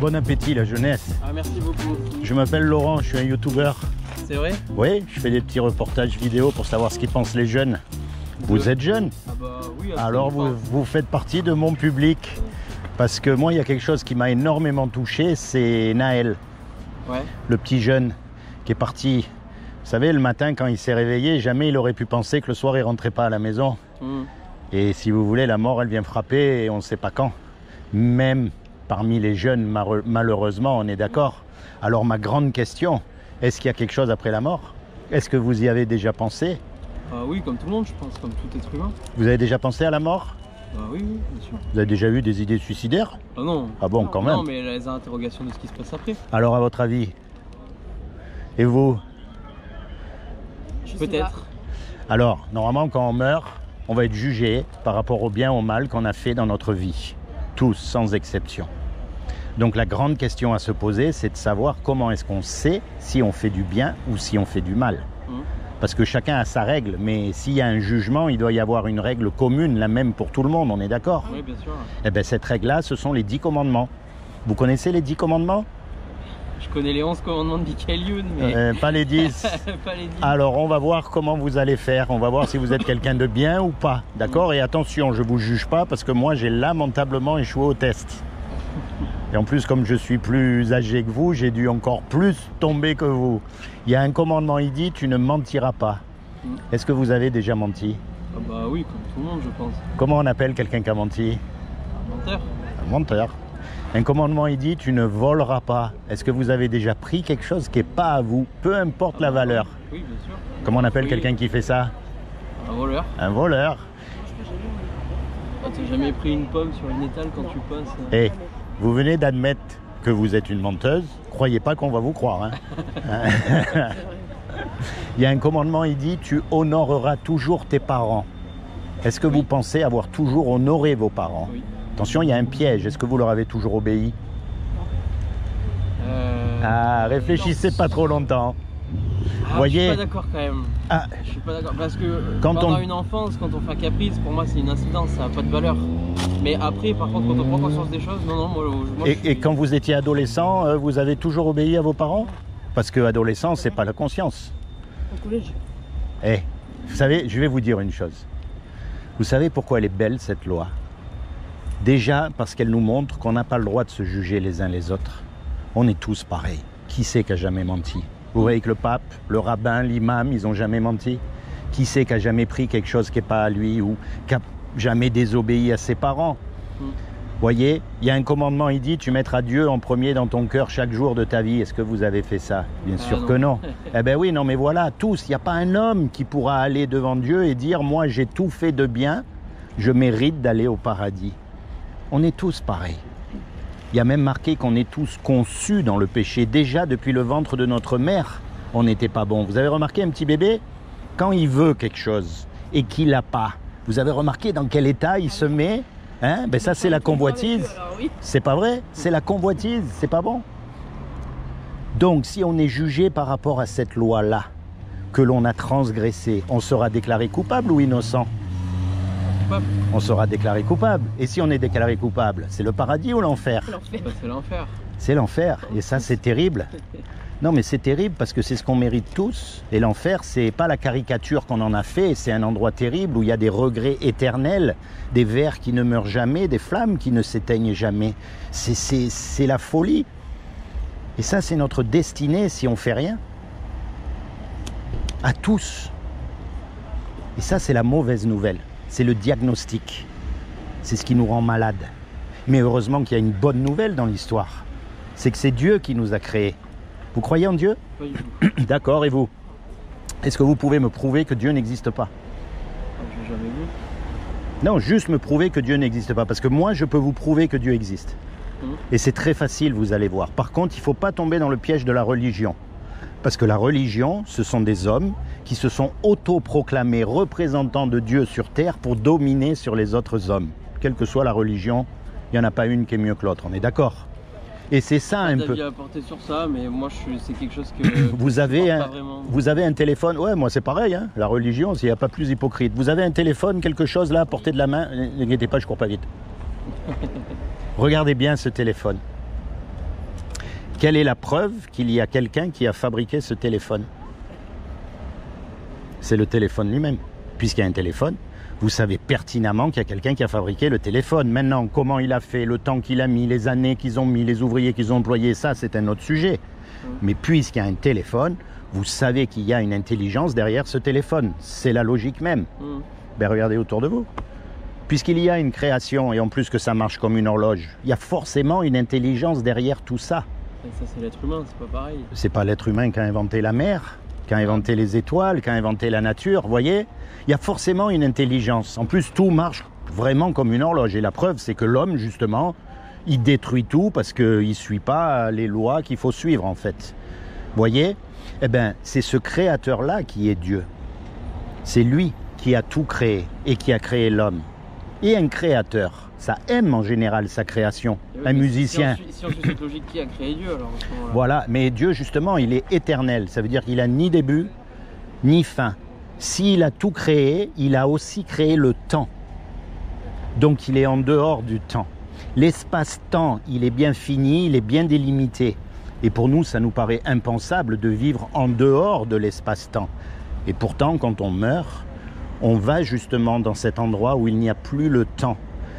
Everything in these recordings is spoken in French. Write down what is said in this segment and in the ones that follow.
bon appétit la jeunesse. Ah, merci beaucoup. Je m'appelle Laurent, je suis un youtubeur. C'est vrai? Oui, je fais des petits reportages vidéo pour savoir ce qu'ils pensent les jeunes. Vous êtes jeune? Ah bah oui. Alors vous faites partie de mon public. Parce que moi, il y a quelque chose qui m'a énormément touché, c'est Naël. Ouais. Le petit jeune qui est parti. Vous savez, le matin, quand il s'est réveillé, jamais il aurait pu penser que le soir, il ne rentrait pas à la maison. Et si vous voulez, la mort, elle vient frapper et on ne sait pas quand. Même parmi les jeunes, malheureusement, on est d'accord. Alors ma grande question, est-ce qu'il y a quelque chose après la mort? Est-ce que vous y avez déjà pensé? Oui, comme tout le monde, je pense, comme tout être humain. Vous avez déjà pensé à la mort? Oui, oui, bien sûr. Vous avez déjà eu des idées suicidaires? Ah non. Ah bon, quand même. Non, mais les interrogations de ce qui se passe après. Alors, à votre avis? Et vous? Peut-être. Alors, normalement, quand on meurt, on va être jugé par rapport au bien ou au mal qu'on a fait dans notre vie. Tous, sans exception. Donc, la grande question à se poser, c'est de savoir comment est-ce qu'on sait si on fait du bien ou si on fait du mal. Parce que chacun a sa règle, mais s'il y a un jugement, il doit y avoir une règle commune, la même pour tout le monde, on est d'accord? Oui, bien sûr. Eh bien, cette règle-là, ce sont les 10 commandements. Vous connaissez les 10 commandements? Je connais les 11 commandements de Michael Youn, mais... Pas les 10. Pas les 10. Alors, on va voir comment vous allez faire. On va voir si vous êtes quelqu'un de bien ou pas. D'accord? Et attention, je ne vous juge pas parce que moi, j'ai lamentablement échoué au test. Et en plus, comme je suis plus âgé que vous, j'ai dû encore plus tomber que vous. Il y a un commandement, il dit, tu ne mentiras pas. Est-ce que vous avez déjà menti? Ah bah oui, comme tout le monde, je pense. Comment on appelle quelqu'un qui a menti? Un menteur. Un menteur. Un commandement, il dit, tu ne voleras pas. Est-ce que vous avez déjà pris quelque chose qui n'est pas à vous, peu importe la valeur? Oui, bien sûr. Comment on appelle quelqu'un qui fait ça? Un voleur. Un voleur. Ah, t'as jamais pris une pomme sur une étale quand tu passes? Eh, vous venez d'admettre que vous êtes une menteuse. Croyez pas qu'on va vous croire. Hein. Il y a un commandement, il dit, tu honoreras toujours tes parents. Est-ce que vous pensez avoir toujours honoré vos parents? Oui. Attention, il y a un piège. Est-ce que vous leur avez toujours obéi? Réfléchissez pas trop longtemps. Voyez... Je suis pas d'accord quand même. Je suis pas d'accord parce que pendant une enfance, quand on fait un caprice, pour moi c'est une incidence, ça n'a pas de valeur. Mais après, par contre, quand on prend conscience des choses, non, moi et quand vous étiez adolescent, vous avez toujours obéi à vos parents? Parce que adolescent, c'est pas la conscience. Au collège. Vous savez, je vais vous dire une chose. Vous savez pourquoi elle est belle, cette loi? Déjà, parce qu'elle nous montre qu'on n'a pas le droit de se juger les uns les autres. On est tous pareils. Qui c'est qui a jamais menti? Vous voyez que le pape, le rabbin, l'imam, ils n'ont jamais menti? Qui c'est qui a jamais pris quelque chose qui n'est pas à lui ou qui n'a jamais désobéi à ses parents? Voyez, il y a un commandement, il dit, tu mettras Dieu en premier dans ton cœur chaque jour de ta vie. Est-ce que vous avez fait ça? Bien sûr que non. Eh bien oui, non mais voilà, tous. Il n'y a pas un homme qui pourra aller devant Dieu et dire, moi j'ai tout fait de bien, je mérite d'aller au paradis. On est tous pareils. Il y a même marqué qu'on est tous conçus dans le péché. Déjà depuis le ventre de notre mère, on n'était pas bon. Vous avez remarqué un petit bébé? Quand il veut quelque chose et qu'il l'a pas, vous avez remarqué dans quel état il se met? Hein? Ben ça c'est la convoitise. C'est pas vrai? C'est la convoitise, c'est pas bon. Donc si on est jugé par rapport à cette loi-là, que l'on a transgressée, on sera déclaré coupable ou innocent? Coupable. On sera déclaré coupable. Et si on est déclaré coupable, c'est le paradis ou l'enfer? C'est l'enfer. C'est l'enfer. Et ça c'est terrible. Non mais c'est terrible parce que c'est ce qu'on mérite tous. Et l'enfer, c'est pas la caricature qu'on en a fait, c'est un endroit terrible où il y a des regrets éternels, des vers qui ne meurent jamais, des flammes qui ne s'éteignent jamais. C'est la folie. Et ça, c'est notre destinée si on fait rien. À tous. Et ça, c'est la mauvaise nouvelle. C'est le diagnostic. C'est ce qui nous rend malades. Mais heureusement qu'il y a une bonne nouvelle dans l'histoire. C'est que c'est Dieu qui nous a créés. Vous croyez en Dieu? Pas du tout. D'accord, et vous? Est-ce que vous pouvez me prouver que Dieu n'existe pas? Je l'ai jamais vu. Non, juste me prouver que Dieu n'existe pas. Parce que moi, je peux vous prouver que Dieu existe. Et c'est très facile, vous allez voir. Par contre, il ne faut pas tomber dans le piège de la religion. Parce que la religion, ce sont des hommes qui se sont autoproclamés représentants de Dieu sur terre pour dominer sur les autres hommes. Quelle que soit la religion, il n'y en a pas une qui est mieux que l'autre, on est d'accord? Et c'est ça un peu. À porter sur ça, mais moi c'est quelque chose que vous avez un téléphone. Ouais, moi c'est pareil. Hein. La religion, il n'y a pas plus hypocrite. Vous avez un téléphone, quelque chose là à portée de la main. N'inquiétez pas, je cours pas vite. Regardez bien ce téléphone. Quelle est la preuve qu'il y a quelqu'un qui a fabriqué ce téléphone? C'est le téléphone lui-même. Puisqu'il y a un téléphone, vous savez pertinemment qu'il y a quelqu'un qui a fabriqué le téléphone. Maintenant, comment il a fait, le temps qu'il a mis, les années qu'ils ont mis, les ouvriers qu'ils ont employés, ça c'est un autre sujet. Mais puisqu'il y a un téléphone, vous savez qu'il y a une intelligence derrière ce téléphone. C'est la logique même. Ben, regardez autour de vous. Puisqu'il y a une création, et en plus que ça marche comme une horloge, il y a forcément une intelligence derrière tout ça. Et ça c'est l'être humain, c'est pas pareil. C'est pas l'être humain qui a inventé la mer, qui a inventé les étoiles, qui a inventé la nature, vous voyez? Il y a forcément une intelligence. En plus, tout marche vraiment comme une horloge. Et la preuve, c'est que l'homme, justement, il détruit tout parce qu'il ne suit pas les lois qu'il faut suivre, en fait. Vous voyez? Eh bien, c'est ce créateur-là qui est Dieu. C'est lui qui a tout créé et qui a créé l'homme. Et un créateur, ça aime en général sa création. Oui, un musicien. Si on suit cette logique, qui a créé Dieu alors? Voilà, mais Dieu, justement, il est éternel. Ça veut dire qu'il n'a ni début, ni fin. S'il a tout créé, il a aussi créé le temps. Donc il est en dehors du temps. L'espace-temps, il est bien fini, il est bien délimité. Et pour nous, ça nous paraît impensable de vivre en dehors de l'espace-temps. Et pourtant, quand on meurt, on va justement dans cet endroit où il n'y a plus le temps.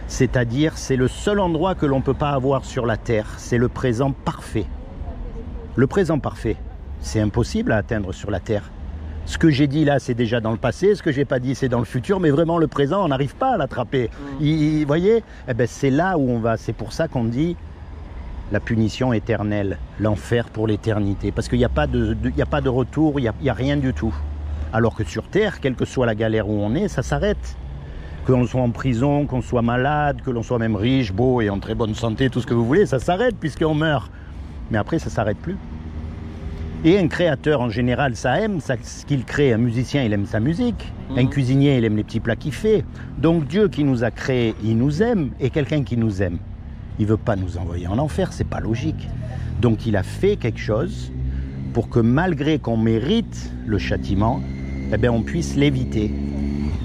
C'est-à-dire, c'est le seul endroit que l'on ne peut pas avoir sur la Terre. C'est le présent parfait. Le présent parfait, c'est impossible à atteindre sur la Terre. Ce que j'ai dit là, c'est déjà dans le passé. Ce que j'ai pas dit, c'est dans le futur. Mais vraiment, le présent, on n'arrive pas à l'attraper. Vous voyez, eh ben, c'est là où on va. C'est pour ça qu'on dit la punition éternelle, l'enfer pour l'éternité. Parce qu'il n'y a pas de retour, il n'y a rien du tout. Alors que sur Terre, quelle que soit la galère où on est, ça s'arrête. Que l'on soit en prison, qu'on soit malade, que l'on soit même riche, beau et en très bonne santé, tout ce que vous voulez, ça s'arrête puisqu'on meurt. Mais après, ça ne s'arrête plus. Et un créateur, en général, ça aime ce qu'il crée. Un musicien, il aime sa musique. Un cuisinier, il aime les petits plats qu'il fait. Donc Dieu qui nous a créés, il nous aime. Et quelqu'un qui nous aime, il ne veut pas nous envoyer en enfer, c'est pas logique. Donc il a fait quelque chose pour que malgré qu'on mérite le châtiment, eh bien, on puisse l'éviter.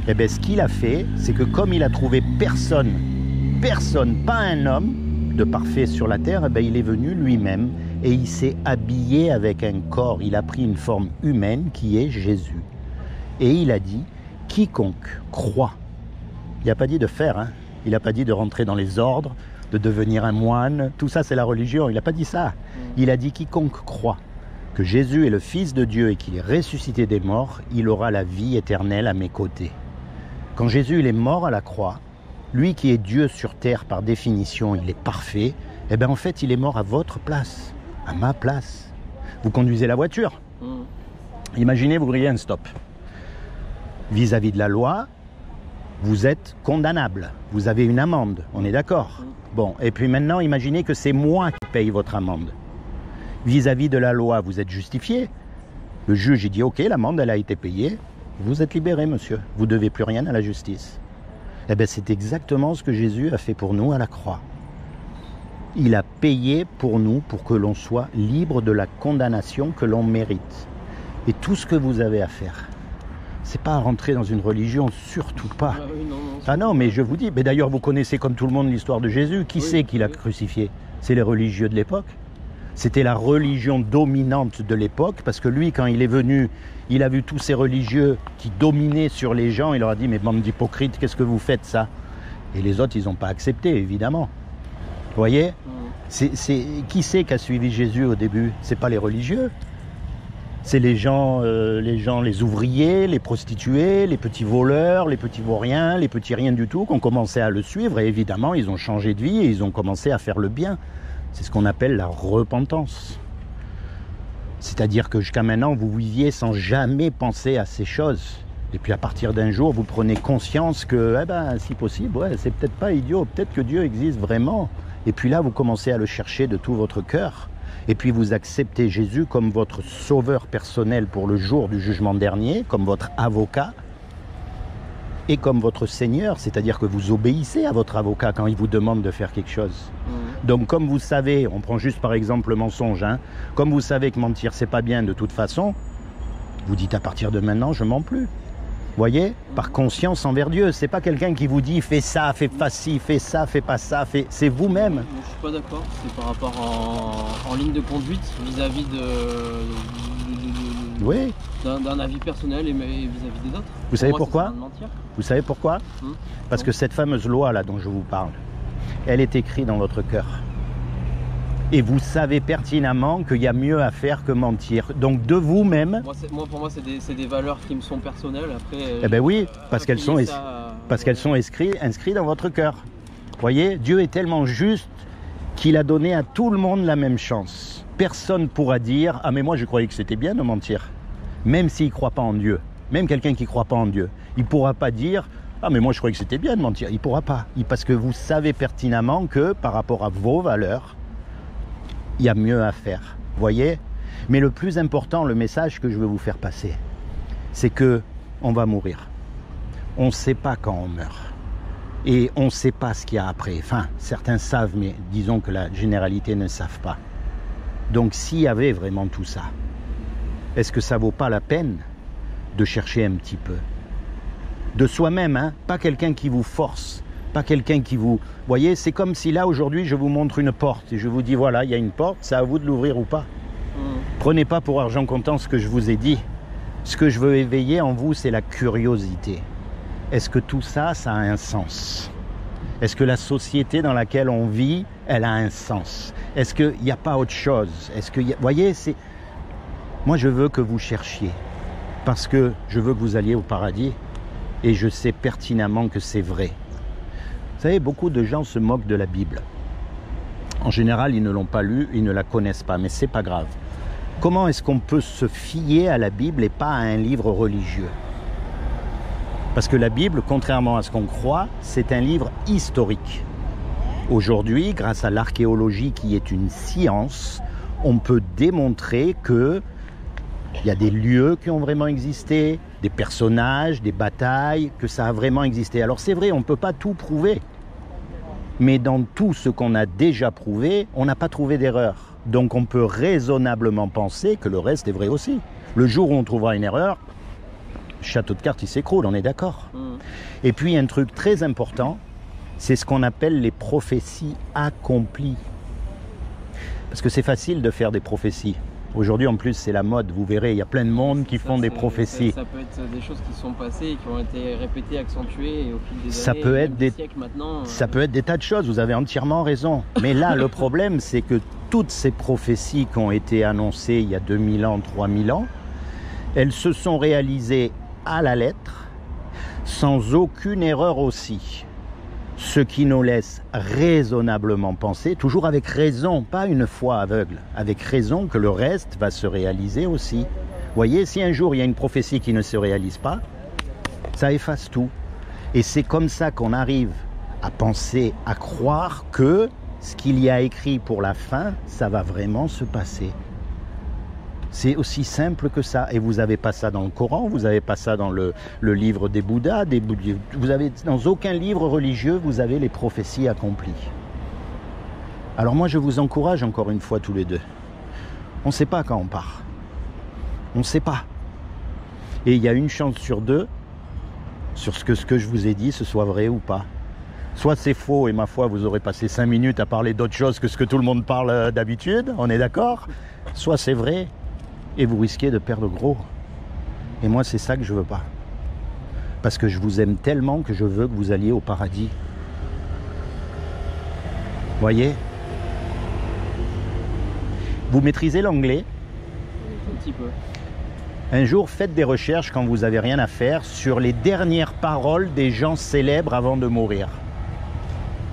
Eh bien, ce qu'il a fait, c'est que comme il a trouvé personne, pas un homme de parfait sur la terre, eh bien, il est venu lui-même et il s'est habillé avec un corps. Il a pris une forme humaine qui est Jésus. Et il a dit, quiconque croit. Il n'a pas dit de faire, hein. Il n'a pas dit de rentrer dans les ordres, de devenir un moine. Tout ça, c'est la religion. Il n'a pas dit ça. Il a dit, quiconque croit que Jésus est le Fils de Dieu et qu'il est ressuscité des morts, il aura la vie éternelle à mes côtés. Quand Jésus il est mort à la croix, lui qui est Dieu sur terre par définition, il est parfait, eh bien en fait il est mort à votre place, à ma place. Vous conduisez la voiture. Imaginez, vous grillez un stop. Vis-à-vis de la loi, vous êtes condamnable. Vous avez une amende, on est d'accord? Bon, et puis maintenant, imaginez que c'est moi qui paye votre amende. Vis-à-vis de la loi, vous êtes justifié. Le juge, il dit, ok, l'amende, elle a été payée. Vous êtes libéré, monsieur. Vous ne devez plus rien à la justice. Eh bien, c'est exactement ce que Jésus a fait pour nous à la croix. Il a payé pour nous pour que l'on soit libre de la condamnation que l'on mérite. Et tout ce que vous avez à faire, c'est pas à rentrer dans une religion, surtout pas. Ah non, mais je vous dis, mais d'ailleurs, vous connaissez comme tout le monde l'histoire de Jésus. Qui c'est qui l'a crucifié? C'est les religieux de l'époque. C'était la religion dominante de l'époque, parce que lui, quand il est venu, il a vu tous ces religieux qui dominaient sur les gens, il leur a dit, mais bande d'hypocrites, qu'est-ce que vous faites ça? Et les autres, ils n'ont pas accepté, évidemment. Vous voyez? Qui c'est qui a suivi Jésus au début? C'est pas les religieux. C'est les gens, les ouvriers, les prostituées, les petits voleurs, les petits vauriens, les petits rien du tout, qui ont commencé à le suivre, et évidemment, ils ont changé de vie et ils ont commencé à faire le bien. C'est ce qu'on appelle la repentance. C'est-à-dire que jusqu'à maintenant, vous viviez sans jamais penser à ces choses. Et puis à partir d'un jour, vous prenez conscience que, eh ben, si possible, ouais, c'est peut-être pas idiot, peut-être que Dieu existe vraiment. Et puis là, vous commencez à le chercher de tout votre cœur. Et puis vous acceptez Jésus comme votre sauveur personnel pour le jour du jugement dernier, comme votre avocat et comme votre Seigneur, c'est-à-dire que vous obéissez à votre avocat quand il vous demande de faire quelque chose. Donc comme vous savez, on prend juste par exemple le mensonge, hein, comme vous savez que mentir c'est pas bien de toute façon, vous dites à partir de maintenant je mens plus. Voyez, par conscience envers Dieu. C'est pas quelqu'un qui vous dit fais ça, fais pas ci, fais ça, fais pas ça, c'est vous-même. Je suis pas d'accord, c'est par rapport en ligne de conduite vis-à-vis oui. d'un avis personnel et vis-à-vis des autres. Vous savez pourquoi? Vous savez pourquoi? Parce que cette fameuse loi là dont je vous parle, elle est écrite dans votre cœur. Et vous savez pertinemment qu'il y a mieux à faire que mentir. Donc de vous-même... Pour moi, c'est des valeurs qui me sont personnelles. Après, eh bien oui, parce qu'elles sont inscrites dans votre cœur. Vous voyez, Dieu est tellement juste qu'il a donné à tout le monde la même chance. Personne ne pourra dire « Ah mais moi je croyais que c'était bien de mentir ». Même s'il ne croit pas en Dieu. Même quelqu'un qui ne croit pas en Dieu. Il ne pourra pas dire « Ah mais moi je croyais que c'était bien de mentir ». Il ne pourra pas. Parce que vous savez pertinemment que par rapport à vos valeurs, il y a mieux à faire, voyez? Mais le plus important, le message que je veux vous faire passer, c'est que on va mourir. On ne sait pas quand on meurt. Et on ne sait pas ce qu'il y a après. Enfin, certains savent, mais disons que la généralité ne savent pas. Donc s'il y avait vraiment tout ça, est-ce que ça vaut pas la peine de chercher un petit peu? De soi-même, hein? Pas quelqu'un qui vous force. Pas quelqu'un qui vous... voyez, c'est comme si là, aujourd'hui, je vous montre une porte et je vous dis, voilà, il y a une porte, c'est à vous de l'ouvrir ou pas. Prenez pas pour argent comptant ce que je vous ai dit. Ce que je veux éveiller en vous, c'est la curiosité. Est-ce que tout ça, ça a un sens? Est-ce que la société dans laquelle on vit, elle a un sens? Est-ce qu'il n'y a pas autre chose? Est-ce que... voyez, c'est... Moi, je veux que vous cherchiez. Parce que je veux que vous alliez au paradis. Et je sais pertinemment que c'est vrai. Vous savez, beaucoup de gens se moquent de la Bible. En général, ils ne l'ont pas lue, ils ne la connaissent pas, mais c'est pas grave. Comment est-ce qu'on peut se fier à la Bible et pas à un livre religieux? Parce que la Bible, contrairement à ce qu'on croit, c'est un livre historique. Aujourd'hui, grâce à l'archéologie qui est une science, on peut démontrer que il y a des lieux qui ont vraiment existé, des personnages, des batailles, que ça a vraiment existé. Alors c'est vrai, on ne peut pas tout prouver. Mais dans tout ce qu'on a déjà prouvé, on n'a pas trouvé d'erreur. Donc on peut raisonnablement penser que le reste est vrai aussi. Le jour où on trouvera une erreur, le château de cartes il s'écroule, on est d'accord. Et puis un truc très important, c'est ce qu'on appelle les prophéties accomplies. Parce que c'est facile de faire des prophéties. Aujourd'hui, en plus, c'est la mode. Vous verrez, il y a plein de monde qui font des prophéties. Ça peut être des choses qui sont passées et qui ont été répétées, accentuées et au fil des ça années, peut être des siècles maintenant. Ça peut être des tas de choses, vous avez entièrement raison. Mais là, le problème, c'est que toutes ces prophéties qui ont été annoncées il y a 2000 ans, 3000 ans, elles se sont réalisées à la lettre, sans aucune erreur aussi. Ce qui nous laisse raisonnablement penser, toujours avec raison, pas une foi aveugle, avec raison que le reste va se réaliser aussi. Vous voyez, si un jour il y a une prophétie qui ne se réalise pas, ça efface tout. Et c'est comme ça qu'on arrive à penser, à croire que ce qu'il y a écrit pour la fin, ça va vraiment se passer. C'est aussi simple que ça. Et vous n'avez pas ça dans le Coran, vous n'avez pas ça dans le livre des Bouddhas, vous avez, dans aucun livre religieux, vous avez les prophéties accomplies. Alors moi, je vous encourage encore une fois tous les deux. On ne sait pas quand on part. On ne sait pas. Et il y a une chance sur deux, sur ce que je vous ai dit, ce soit vrai ou pas. Soit c'est faux et ma foi, vous aurez passé 5 minutes à parler d'autre chose que ce que tout le monde parle d'habitude, on est d'accord? Soit c'est vrai et vous risquez de perdre gros. Et moi, c'est ça que je veux pas. Parce que je vous aime tellement que je veux que vous alliez au paradis. Voyez? Vous maîtrisez l'anglais? Un petit peu. Un jour, faites des recherches quand vous n'avez rien à faire sur les dernières paroles des gens célèbres avant de mourir.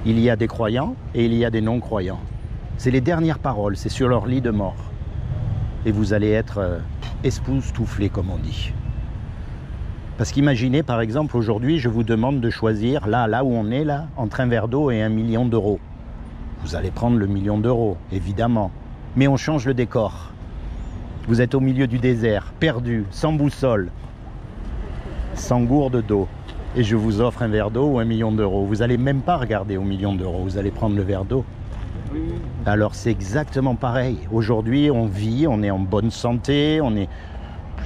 Il y a des croyants et il y a des non-croyants. C'est les dernières paroles, c'est sur leur lit de mort. Et vous allez être époustouflés, comme on dit. Parce qu'imaginez, par exemple, aujourd'hui, je vous demande de choisir, là où on est, là, entre un verre d'eau et 1 million d'euros. Vous allez prendre le 1 million d'euros, évidemment. Mais on change le décor. Vous êtes au milieu du désert, perdu, sans boussole, sans gourde d'eau. Et je vous offre un verre d'eau ou 1 million d'euros. Vous n'allez même pas regarder au 1 million d'euros, vous allez prendre le verre d'eau. Oui. Alors c'est exactement pareil. Aujourd'hui, on vit, on est en bonne santé,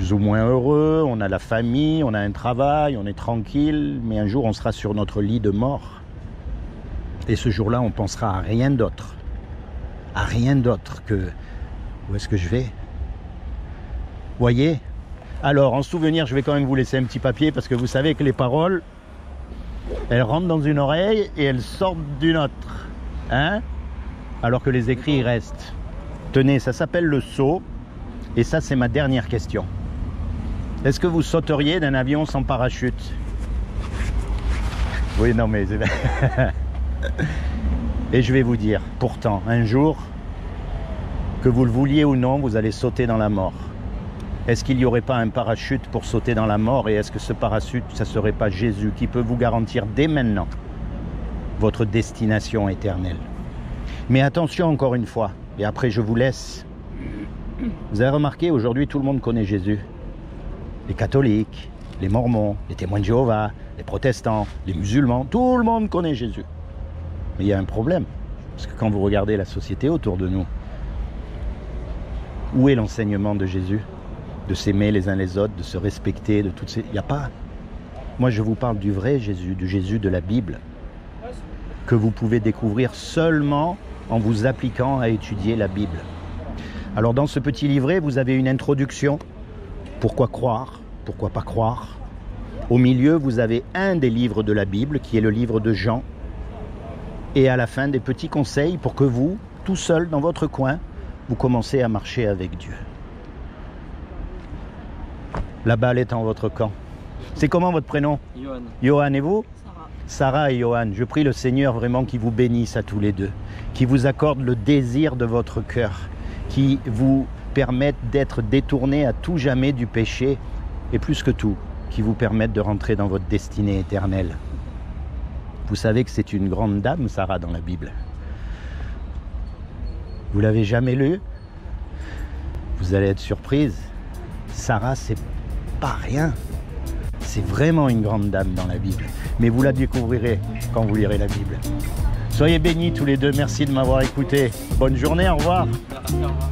plus ou moins heureux, on a la famille, on a un travail, on est tranquille, mais un jour on sera sur notre lit de mort. Et ce jour-là, on pensera à rien d'autre. À rien d'autre que où est-ce que je vais? Voyez? Alors, en souvenir, je vais quand même vous laisser un petit papier parce que vous savez que les paroles, elles rentrent dans une oreille et elles sortent d'une autre. Hein? Alors que les écrits ils restent. Tenez, ça s'appelle le saut. Et ça, c'est ma dernière question. Est-ce que vous sauteriez d'un avion sans parachute? Oui, non, mais... Et je vais vous dire, pourtant, un jour, que vous le vouliez ou non, vous allez sauter dans la mort. Est-ce qu'il n'y aurait pas un parachute pour sauter dans la mort? Et est-ce que ce parachute, ça ne serait pas Jésus qui peut vous garantir dès maintenant votre destination éternelle? Mais attention encore une fois, et après je vous laisse. Vous avez remarqué, aujourd'hui tout le monde connaît Jésus. Les catholiques, les mormons, les témoins de Jéhovah, les protestants, les musulmans, tout le monde connaît Jésus. Mais il y a un problème, parce que quand vous regardez la société autour de nous, où est l'enseignement de Jésus? De s'aimer les uns les autres, de se respecter, de toutes ces... Il n'y a pas. Moi je vous parle du vrai Jésus, du Jésus de la Bible, que vous pouvez découvrir seulement en vous appliquant à étudier la Bible. Alors dans ce petit livret, vous avez une introduction. Pourquoi croire? Pourquoi pas croire? Au milieu, vous avez un des livres de la Bible, qui est le livre de Jean. Et à la fin, des petits conseils pour que vous, tout seul dans votre coin, vous commencez à marcher avec Dieu. La balle est en votre camp. C'est comment votre prénom? Johan. Johan, et vous? Sarah. Sarah et Johan. Je prie le Seigneur vraiment qu'il vous bénisse à tous les deux, qu'il vous accorde le désir de votre cœur, qui vous permette d'être détournés à tout jamais du péché, et plus que tout, qui vous permette de rentrer dans votre destinée éternelle. Vous savez que c'est une grande dame, Sarah, dans la Bible. Vous l'avez jamais lu? Vous allez être surprise. Sarah, c'est pas rien. C'est vraiment une grande dame dans la Bible. Mais vous la découvrirez quand vous lirez la Bible. Soyez bénis tous les deux. Merci de m'avoir écouté. Bonne journée, au revoir. Merci, au revoir.